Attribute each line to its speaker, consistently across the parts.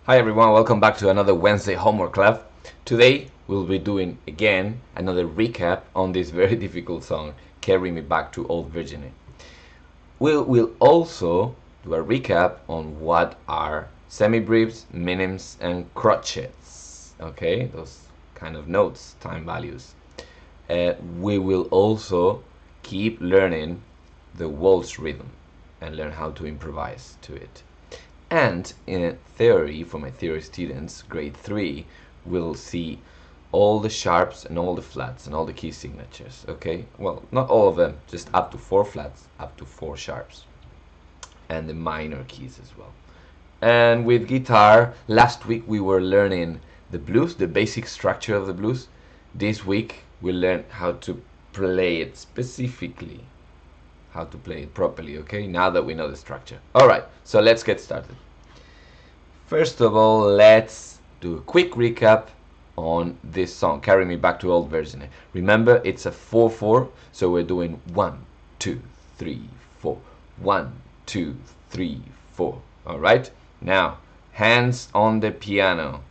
Speaker 1: Hi everyone, welcome back to another Wednesday homework lab. Today we'll be doing again another recap on this very difficult song, Carry Me Back to Old Virginny. We'll also do a recap on what are semibreves, minims, and crotchets. Okay, those kind of notes, time values. We will also keep learning the waltz rhythm and learn how to improvise to it. And in theory, for my theory students, grade 3, we'll see all the sharps and all the flats and all the key signatures, okay? Well, not all of them, just up to 4 flats, up to 4 sharps. And the minor keys as well. And with guitar, last week we were learning the blues, the basic structure of the blues. This week we learned how to play it specifically. How to play it properly, okay? Now that we know the structure. Alright, so let's get started. First of all, let's do a quick recap on this song, Carry Me Back to Old Virginny. Remember, it's a 4-4, so we're doing 1, 2, 3, 4. 1, 2, 3, 4. Alright? Now, hands on the piano.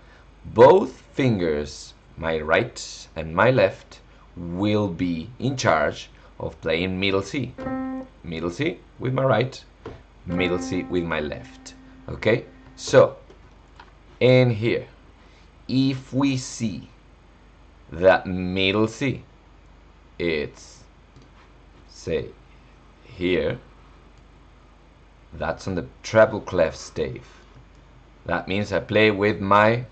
Speaker 1: Both fingers, my right and my left, will be in charge of playing middle C. Middle C with my right, middle C with my left. Okay, so in here, if we see that middle C, it's say here, that's on the treble clef stave. That means I play with my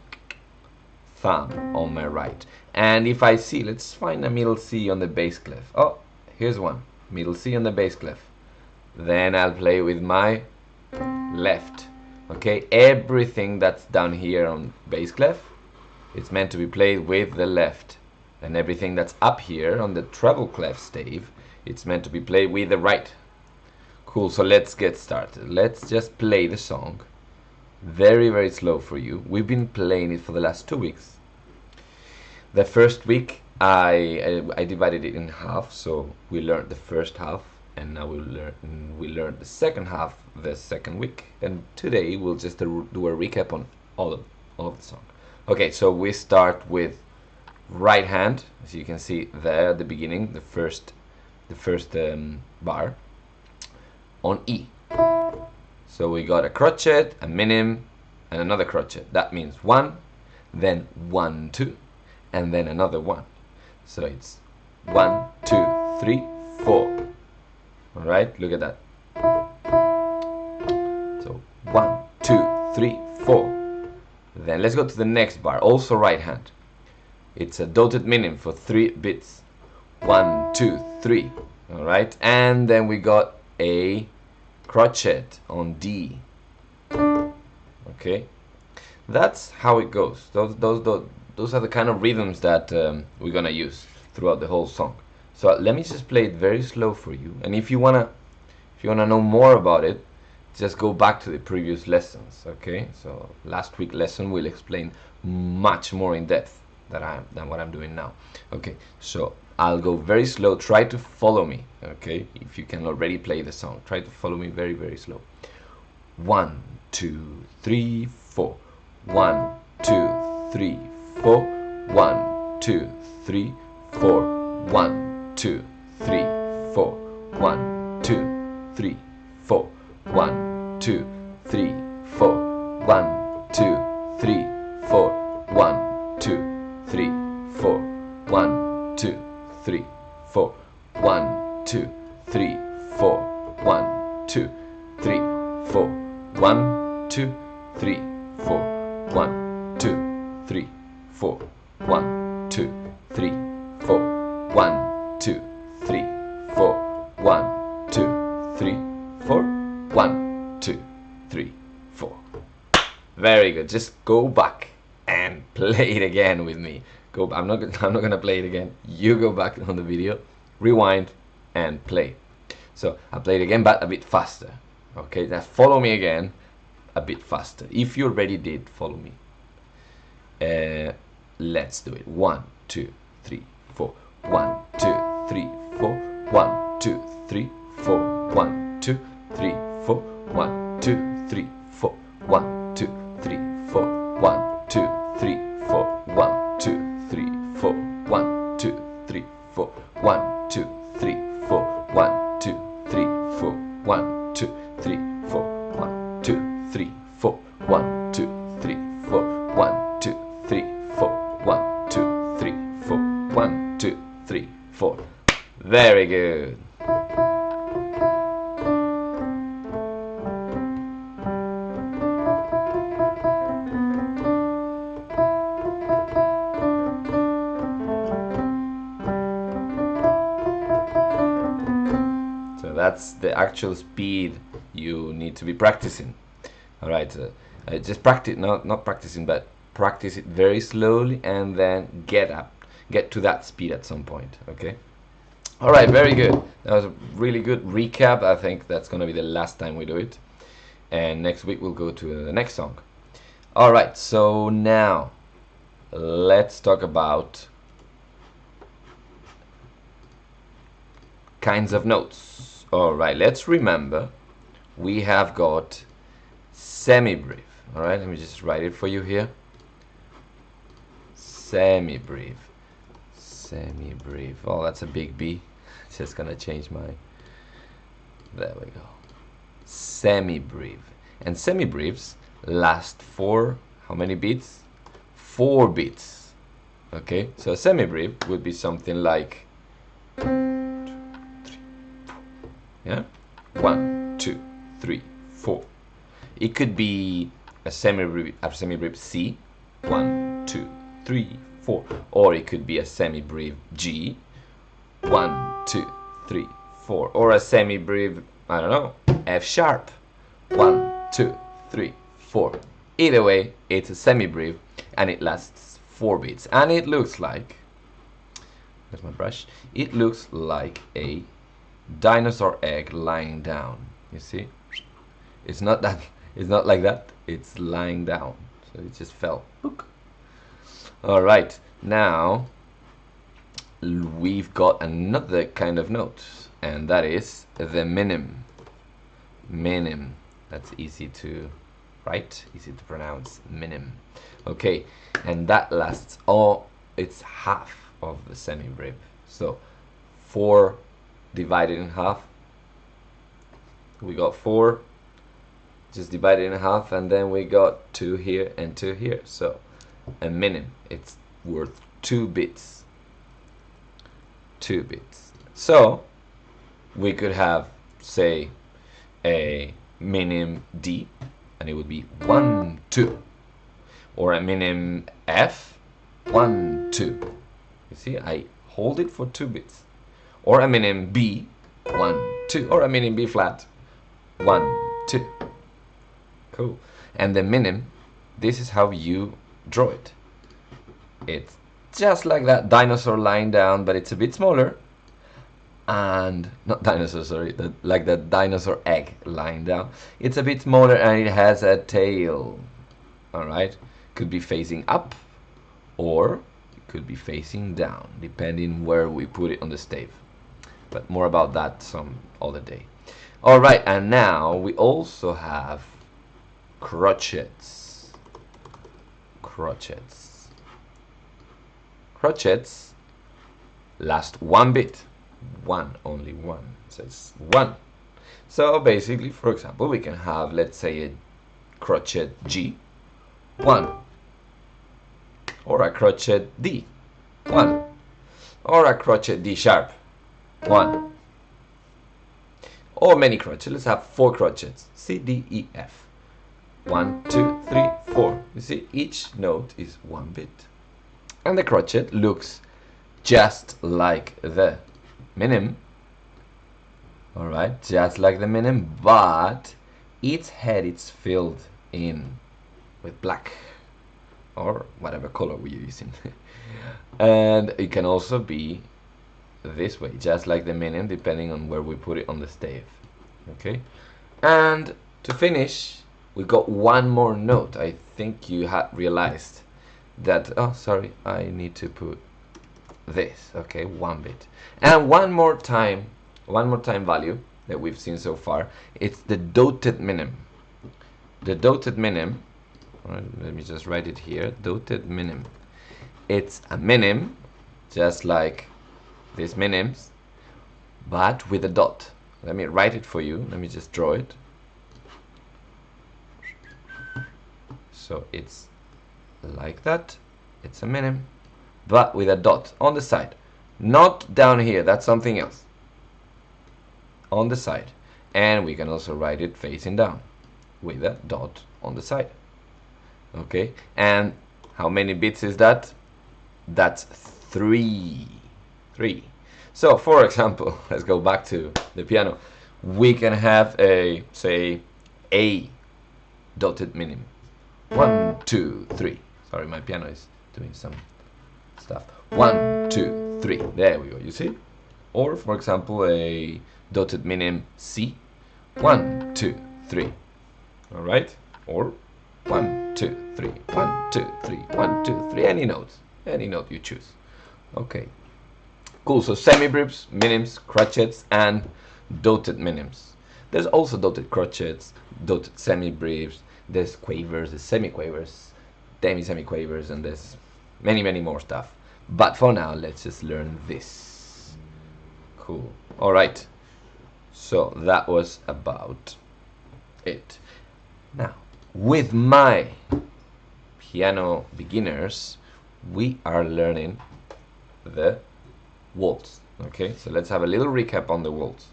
Speaker 1: thumb on my right. And if I see, let's find a middle C on the bass clef. Oh, here's one. Middle C on the bass clef. Then I'll play with my left. Okay, everything that's down here on bass clef, it's meant to be played with the left. And everything that's up here on the treble clef stave, it's meant to be played with the right. Cool, so let's get started. Let's just play the song. Very, very slow for you. We've been playing it for the last 2 weeks. The first week, I divided it in half, so we learned the first half, and now we learn the second half the second week. And today we'll just do a recap on all of the song. Okay, so we start with right hand, as you can see there at the beginning, the first bar on E. So we got a crotchet, a minim, and another crotchet. That means 1, then 1, 2, and then another 1. So it's 1, 2, 3, 4. All right, look at that. So 1, 2, 3, 4. Then let's go to the next bar, also right hand. It's a dotted minim for 3 bits. 1, 2, 3. All right, and then we got a crotchet on D. Okay, that's how it goes. Those are the kind of rhythms that we're gonna use throughout the whole song. So let me just play it very slow for you. And if you wanna know more about it, just go back to the previous lessons. Okay, so last week's lesson will explain much more in depth than what I'm doing now. Okay, so I'll go very slow. Try to follow me. Okay, if you can already play the song, try to follow me very, very slow. 1, 2, 3, 4. 1, 2, 3, 4. 1, 2, 3, 4. 1, 2, 3, 4. 1, 2, 3, 4. 1, 2, 3, 4. 1, 2, 3, 4. 1, 2, 3, 4. 1, 2, 3, 4. 1, 2, 3, 4. 1, 2, 3, 4. 1, 2, 3, 4. 1, 2, 3, 4. 1, 2, 3, 4. 1, 2, 3, 4. 1, 2, 3, 4. 1, 2, 3, 4. Very good. Just go back and play it again with me. I'm not gonna play it again. You go back on the video, rewind, and play. So I'll play it again, but a bit faster. Okay, now follow me again, a bit faster. If you already did, follow me. Let's do it. 1, 2, 3, 4. 1, 2, 3, 4. 1, 2, 3, 4. 1, 2, 3, 4. 1, 2, 3, 4. 1, 2, 3, 4. 1, 2, 3, 4. 1, 2, 3, 4. 1, 2, 3, 4. 1, 2, 3, 4. Very good. So that's the actual speed you need to be practicing. All right, just practice, not practicing, but practice it very slowly, and then get to that speed at some point. Okay. All right, very good. That was a really good recap. I think that's gonna be the last time we do it, and next week we'll go to the next song. All right, so now let's talk about kinds of notes. All right, let's remember we have got semibreve. All right, let me just write it for you here. Semibreve. Semibreves. Oh, that's a big B. It's just gonna change my. There we go. Semibreve. And semibreves last for how many beats? 4 beats. Okay, so a semibreve would be something like 2, 3, 4. Yeah, 1, 2, 3, 4. It could be a semibreve C, 1, 2, 3, 4, or it could be a semibreve G, 1, 2, 3, 4, or a semibreve, I don't know, F sharp, 1, 2, 3, 4. Either way, it's a semibreve and it lasts 4 beats, and it looks like, where's my brush? It looks like a dinosaur egg lying down. You see, it's not like that. It's lying down, so it just fell. Look. All right, now we've got another kind of note, and that is the minim. Minim. That's easy to write, easy to pronounce. Minim. Okay, and that lasts it's half of the semibreve. So 4 divided in half. We got 4. Just divide it in half, and then we got 2 here and 2 here. So a minim, it's worth 2 bits. 2 bits. So we could have, say, a minim D, and it would be 1, 2, or a minim F, 1, 2. You see, I hold it for 2 bits. Or a minim B, 1, 2, or a minim B flat, 1, 2. Cool. And the minim, this is how you draw it. It's just like that dinosaur lying down, but it's a bit smaller. And not dinosaur, sorry, like the dinosaur egg lying down. It's a bit smaller and it has a tail. All right, could be facing up, or it could be facing down, depending where we put it on the stave. But more about that some other day. All right, and now we also have crotchets. Crotchets. Crotchets last 1 bit. Only one. So it's 1. So basically, for example, we can have, let's say, a crotchet G, 1, or a crotchet D, 1, or a crotchet D sharp, 1, or many crotchets. Let's have 4 crotchets, C, D, E, F. 1, 2, 3, 4. You see, each note is 1 bit. And the crotchet looks just like the minim. Alright, just like the minim, but its head is filled in with black, or whatever color we're using. And it can also be this way, just like the minim, depending on where we put it on the stave. Okay, and to finish, we got one more note. I think you had realized that, oh sorry, I need to put this. Okay, 1 bit, and one more time value that we've seen so far, it's the dotted minim. The dotted minim, let me just write it here, dotted minim. It's a minim, just like these minims, but with a dot. Let me write it for you. Let me just draw it. So it's like that. It's a minim, but with a dot on the side. Not down here, that's something else. On the side. And we can also write it facing down with a dot on the side. Okay, and how many bits is that? That's 3. 3. So for example, let's go back to the piano. We can have a, say, A dotted minim. 1, 2, 3. Sorry, my piano is doing some stuff. 1, 2, 3. There we go, you see? Or for example, a dotted minim C. 1, 2, 3. All right? Or 1, 2, 3. 1, 2, 3. 1, 2, 3. Any note you choose. Okay. Cool. So semibreves, minims, crotchets, and dotted minims. There's also dotted crotchets, dotted semibreves. There's quavers, there's semiquavers, demi-semiquavers, and there's many more stuff. But for now, let's just learn this. Cool. All right. So that was about it. Now, with my piano beginners, we are learning the waltz. Okay, so let's have a little recap on the waltz.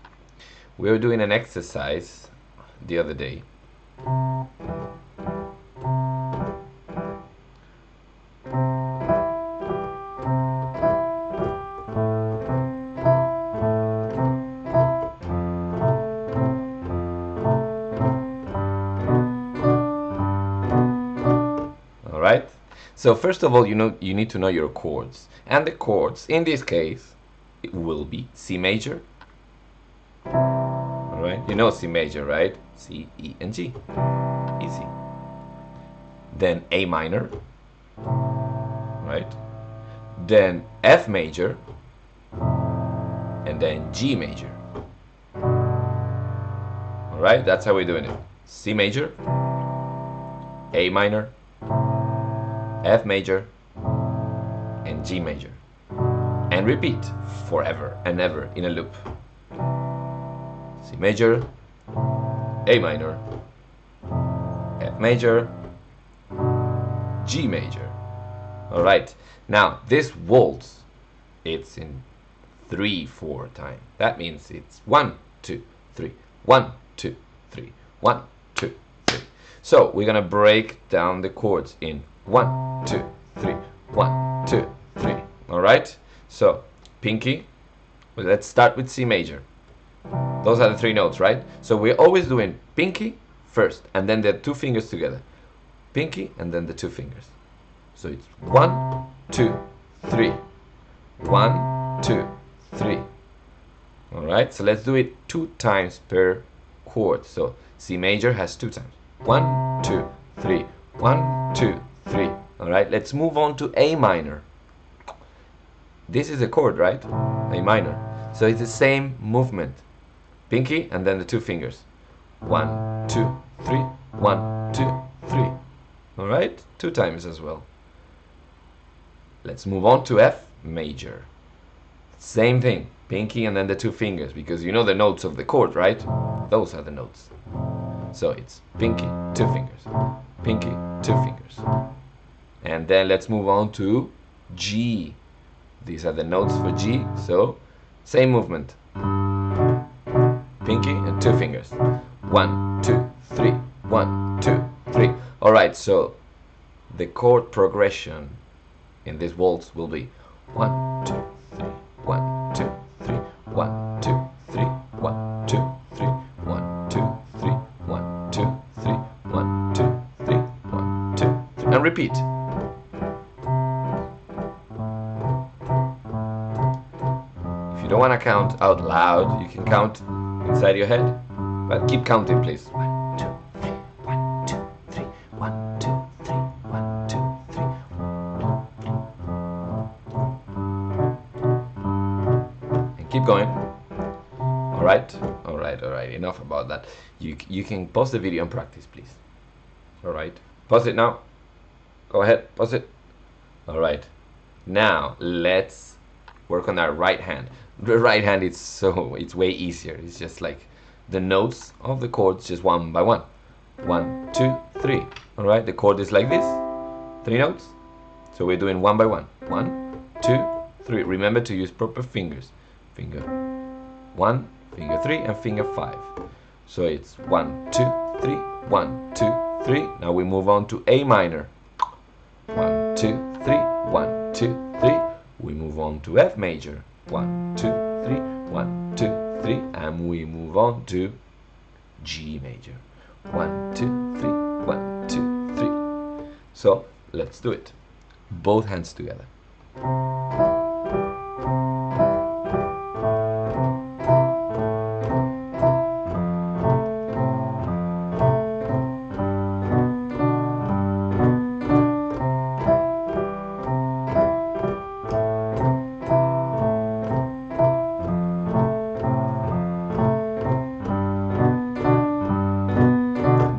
Speaker 1: We were doing an exercise the other day. So first of all, you need to know your chords, and the chords in this case it will be C major. All right, you know C major, right? C, E, and G, easy. Then A minor, right? Then F major, and then G major. All right, that's how we're doing it. C major, A minor, F major, and G major, and repeat forever and ever in a loop. C major, A minor, F major, G major. All right, now this waltz, it's in 3/4 time. That means it's 1, 2, 3, 1, 2, 3, 1, 2, 3. So we're gonna break down the chords in 1, 2, 3, 1, 2, 3. All right. So pinky. Well, let's start with C major. Those are the 3 notes, right? So we're always doing pinky first, and then the 2 fingers together. Pinky, and then the 2 fingers. So it's 1, 2, 3. 1, 2, 3. All right. So let's do it 2 times per chord. So C major has 2 times. 1, 2, 3. 1, 2, 3. All right, let's move on to A minor. This is a chord, right? A minor. So it's the same movement. Pinky and then the 2 fingers. 1, 2, 3. 1, 2, 3. All right, 2 times as well. Let's move on to F major. Same thing. Pinky and then the 2 fingers, because you know the notes of the chord, right? Those are the notes. So it's pinky, 2 fingers. Pinky, 2 fingers. And then let's move on to G. These are the notes for G, so same movement. Pinky and 2 fingers. 1, 2, 3. 1, 2, 3. All right, so the chord progression in this waltz will be 1, 2, 3. 1, 2, 3. 1, 2, 3. 1, 2, 3. 1, 2, 3. 1, 2, 3. 1, 2, 3. 1, 2, 3. And repeat. You don't want to count out loud, you can count inside your head, but keep counting, please. 1, 2, 3, 1, 2, 3, 1, 2, 3, 1, 2, 3. And keep going. All right, enough about that. You can pause the video and practice, please. All right, pause it now. Go ahead, pause it. All right, now let's work on our right hand. The right hand, it's way easier. It's just like the notes of the chords, just one by one. 1, 2, 3. All right, the chord is like this, 3 notes. So we're doing one by one. 1, 2, 3. Remember to use proper fingers. Finger 1, finger 3, and finger 5. So it's 1, 2, 3, 1, 2, 3. Now we move on to A minor. 1, 2, 3, 1, 2, 3. We move on to F major. 1, 2, 3, 1, 2, 3. And we move on to G major. 1, 2, 3, 1, 2, 3. So let's do it. Both hands together.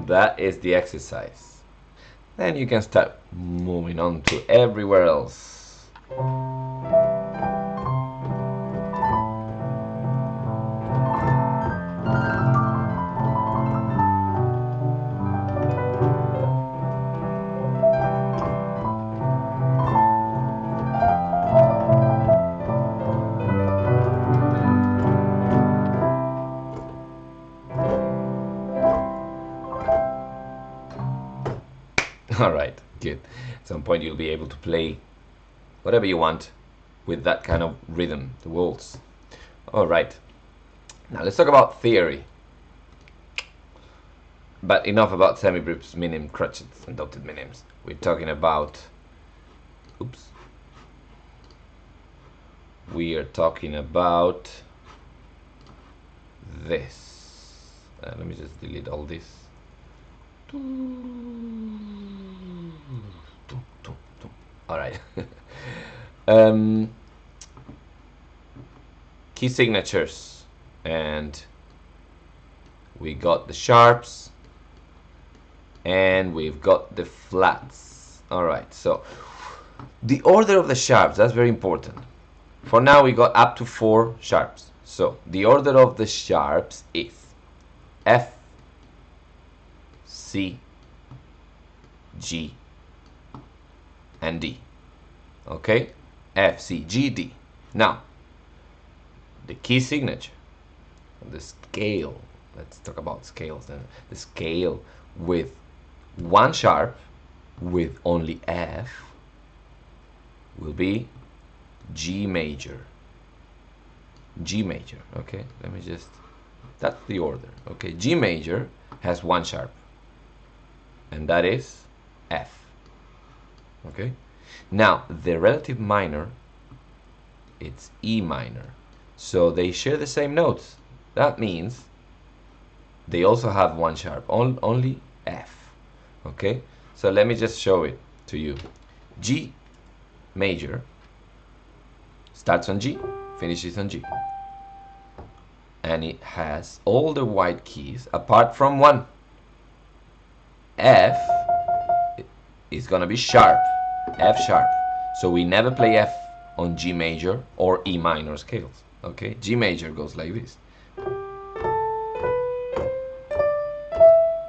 Speaker 1: That is the exercise. Then you can start moving on to everywhere else. Alright, good. At some point you'll be able to play whatever you want with that kind of rhythm, the waltz. Alright, now let's talk about theory. But enough about semibreves, minim, crotchets, and dotted minims. We're talking about... Oops. We are talking about this. Let me just delete all this. All right. Key signatures, and we got the sharps, and we've got the flats. All right. So the order of the sharps, that's very important. For now, we got up to 4 sharps. So the order of the sharps is F, C, G, and D. Okay? F, C, G, D. Now, the key signature, the scale. Let's talk about scales then. The scale with 1 sharp with only F will be G major. G major. Okay? Let me just... That's the order. Okay? G major has 1 sharp, and that is F. Okay? Now, the relative minor, it's E minor. So they share the same notes. That means they also have 1 sharp, only F. Okay? So let me just show it to you. G major starts on G, finishes on G. And it has all the white keys apart from 1. F is gonna be sharp, F sharp. So we never play F on G major or E minor scales. Okay, G major goes like this.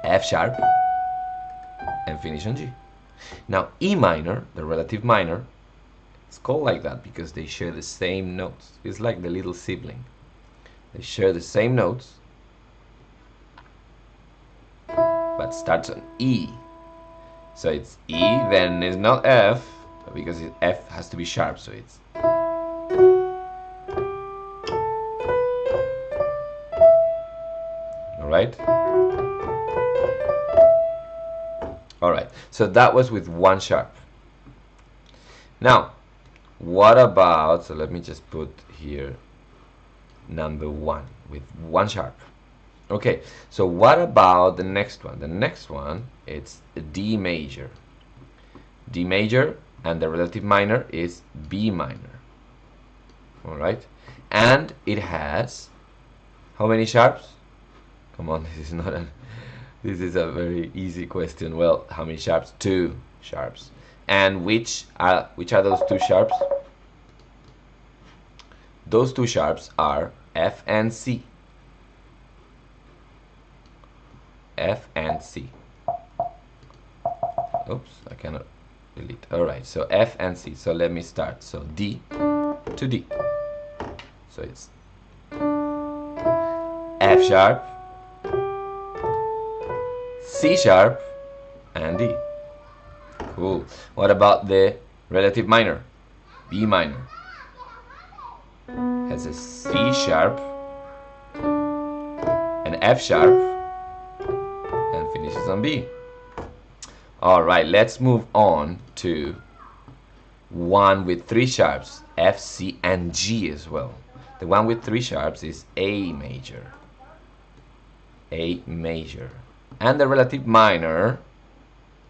Speaker 1: F sharp and finish on G. Now E minor, the relative minor, it's called like that because they share the same notes. It's like the little sibling. They share the same notes, but starts on E. So it's E, then it's not F, because F has to be sharp, so it's... Alright? Alright, so that was with 1 sharp. Now, what about, so let me just put here number 1 with 1 sharp. Okay, so what about the next one? The next one, it's D major. D major, and the relative minor is B minor. Alright? And it has how many sharps? Come on, this is a very easy question. Well, how many sharps? 2 sharps. And which are those 2 sharps? Those 2 sharps are F and C. F and C. Oops, I cannot delete. Alright, so F and C. So let me start. So D to D. So it's F sharp, C sharp, and D. Cool. What about the relative minor? B minor. Has a C sharp, an F sharp, and finishes on B. Alright, let's move on to one with three sharps, F, C, and G as well. The one with three sharps is A major. A major. And the relative minor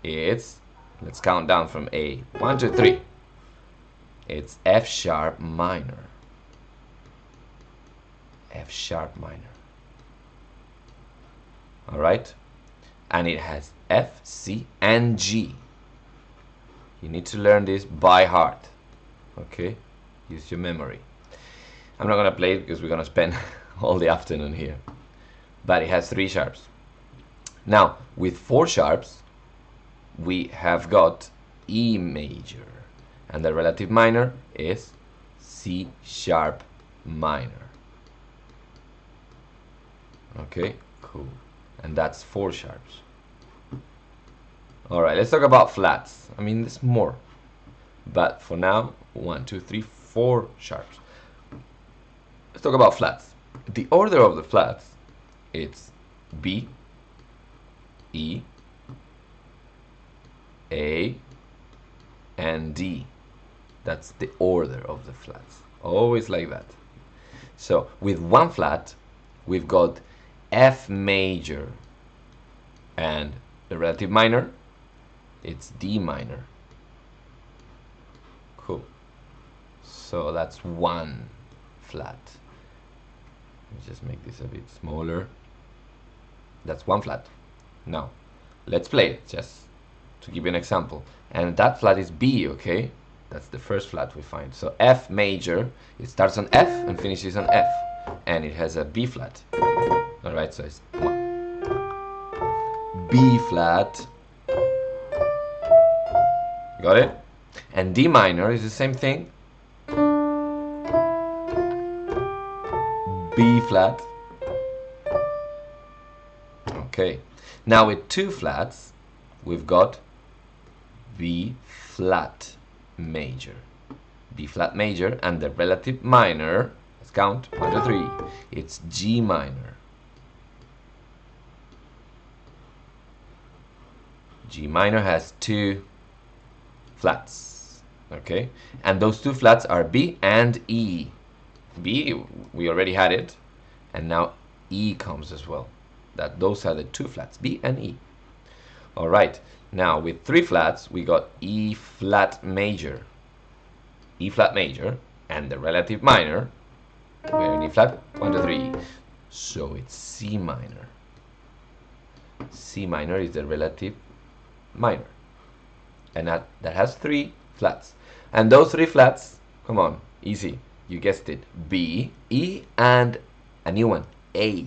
Speaker 1: is, let's count down from A. 1, 2, 3. It's F sharp minor. F sharp minor. Alright? And it has F, C, and G. You need to learn this by heart. Okay? Use your memory. I'm not going to play it because we're going to spend all the afternoon here. But it has three sharps. Now, with four sharps, we have got E major. And the relative minor is C sharp minor. Okay, cool. And that's four sharps. Alright, let's talk about flats. I mean, there's more. But for now, 1, 2, 3, 4 sharps. Let's talk about flats. The order of the flats, it's B, E, A, and D. That's the order of the flats. Always like that. So with one flat, we've got F major, and the relative minor, it's D minor. Cool. So that's one flat. Let me just make this a bit smaller. That's one flat. Now, let's play it just to give you an example. And that flat is B, okay? That's the first flat we find. So F major, it starts on F and finishes on F. And it has a B flat. Alright, so it's B flat. Got it? And D minor is the same thing. B flat. Okay. Now with two flats, we've got B flat major. B flat major, and the relative minor, let's count, 1, 2, 3. It's G minor. G minor has two flats, okay? And those two flats are B and E. B, we already had it, and now E comes as well. Those are the two flats, B and E. All right, now with three flats, we got E flat major. E flat major, and the relative minor, we're in E flat, 1, 2, 3. So it's C minor. C minor is the relative minor. And that has three flats. And those three flats, come on, easy. You guessed it. B, E, and a new one, A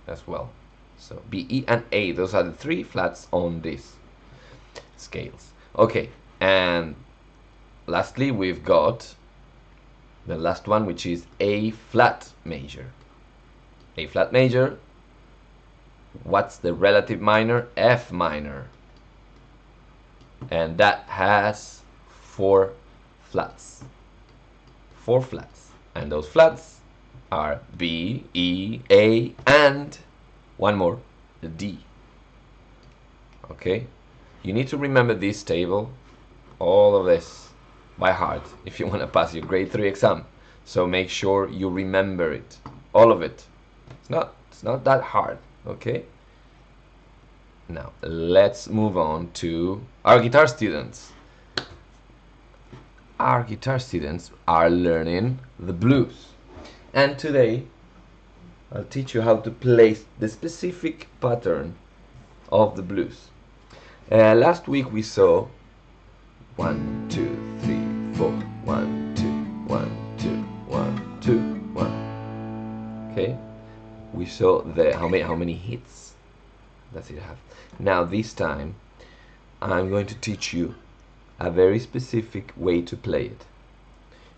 Speaker 1: as well. So B, E, and A, those are the three flats on these scales. Okay, and lastly, we've got the last one, which is A flat major. A flat major, what's the relative minor? F minor. And that has four flats. Four flats. And those flats are B, E, A, and one more, the D. Okay? You need to remember this table, all of this, by heart, if you want to pass your grade 3 exam. So make sure you remember it, all of it. It's not that hard, okay? Now, let's move on to our guitar students. Our guitar students are learning the blues. And today, I'll teach you how to place the specific pattern of the blues. Last week we saw 1, 2, 3, 4. 1, 2, 1, 2, 1, 2, 1. Okay? We saw the how many hits does it have? Now this time I'm going to teach you a very specific way to play it.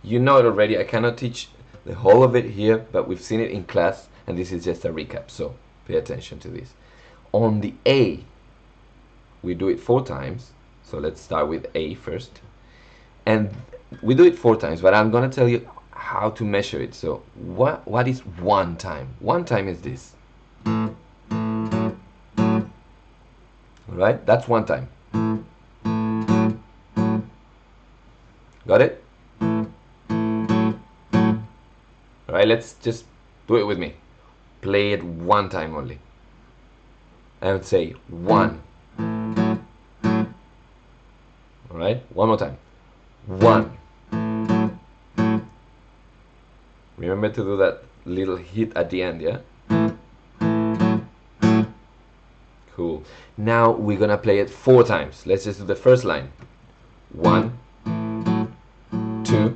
Speaker 1: You know it already. I cannot teach the whole of it here, but we've seen it in class, and this is just a recap, so pay attention to this. On the A, we do it 4 times, so let's start with A first. And we do it 4 times, but I'm going to tell you how to measure it. So what is 1 time? 1 time is this. Alright, that's 1 time. Got it? Alright, let's just do it with me. Play it 1 time only. And say 1. Alright, 1 more time. 1. Remember to do that little hit at the end, yeah? Cool. Now we're gonna play it 4 times. Let's just do the first line. 1, 2,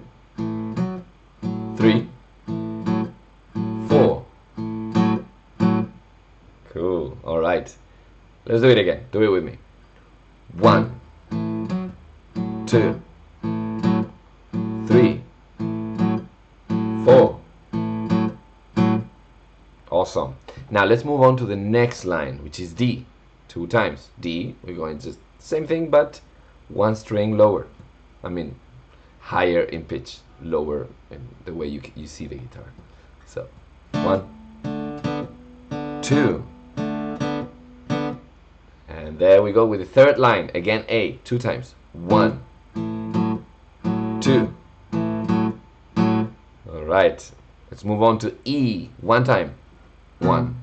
Speaker 1: 3, 4. Cool. All right. Let's do it again. Do it with me. 1, 2, 3, 4. Awesome. Now let's move on to the next line, which is D. 2 times. D, we're going just same thing, but 1 string lower. I mean, higher in pitch, lower in the way you see the guitar. So, 1, 2. And there we go with the third line. Again, A, 2 times. 1, 2. All right. Let's move on to E. 1 time. 1.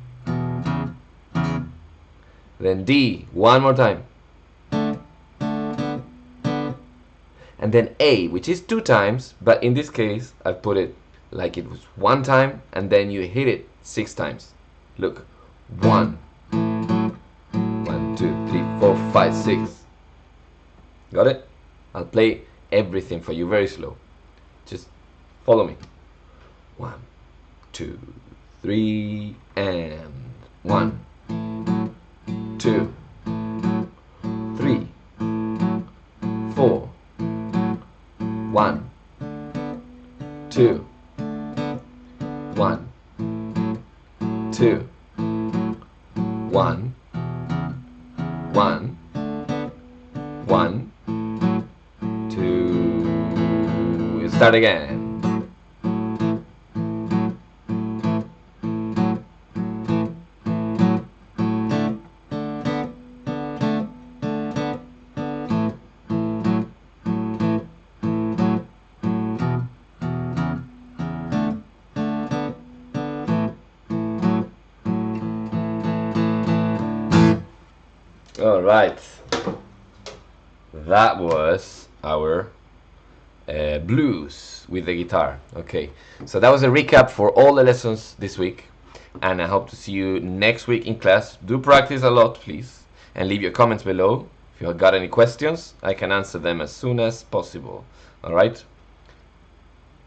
Speaker 1: Then D. 1 more time. And then A, which is 2 times, but in this case, I've put it like it was 1 time, and then you hit it 6 times. Look. 1. 1, 2, 3, 4, 5, 6. Got it? I'll play everything for you very slow. Just follow me. 1, 2, 3, and 1, 2, 3, 4, 1, 2, 1, 2, 1, 1, 1, 2. Start again. All right, that was our blues with the guitar. Okay, so that was a recap for all the lessons this week, and I hope to see you next week in class. Do practice a lot, please, and leave your comments below. If you have got any questions, I can answer them as soon as possible. All right,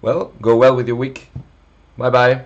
Speaker 1: well, go well with your week. Bye bye.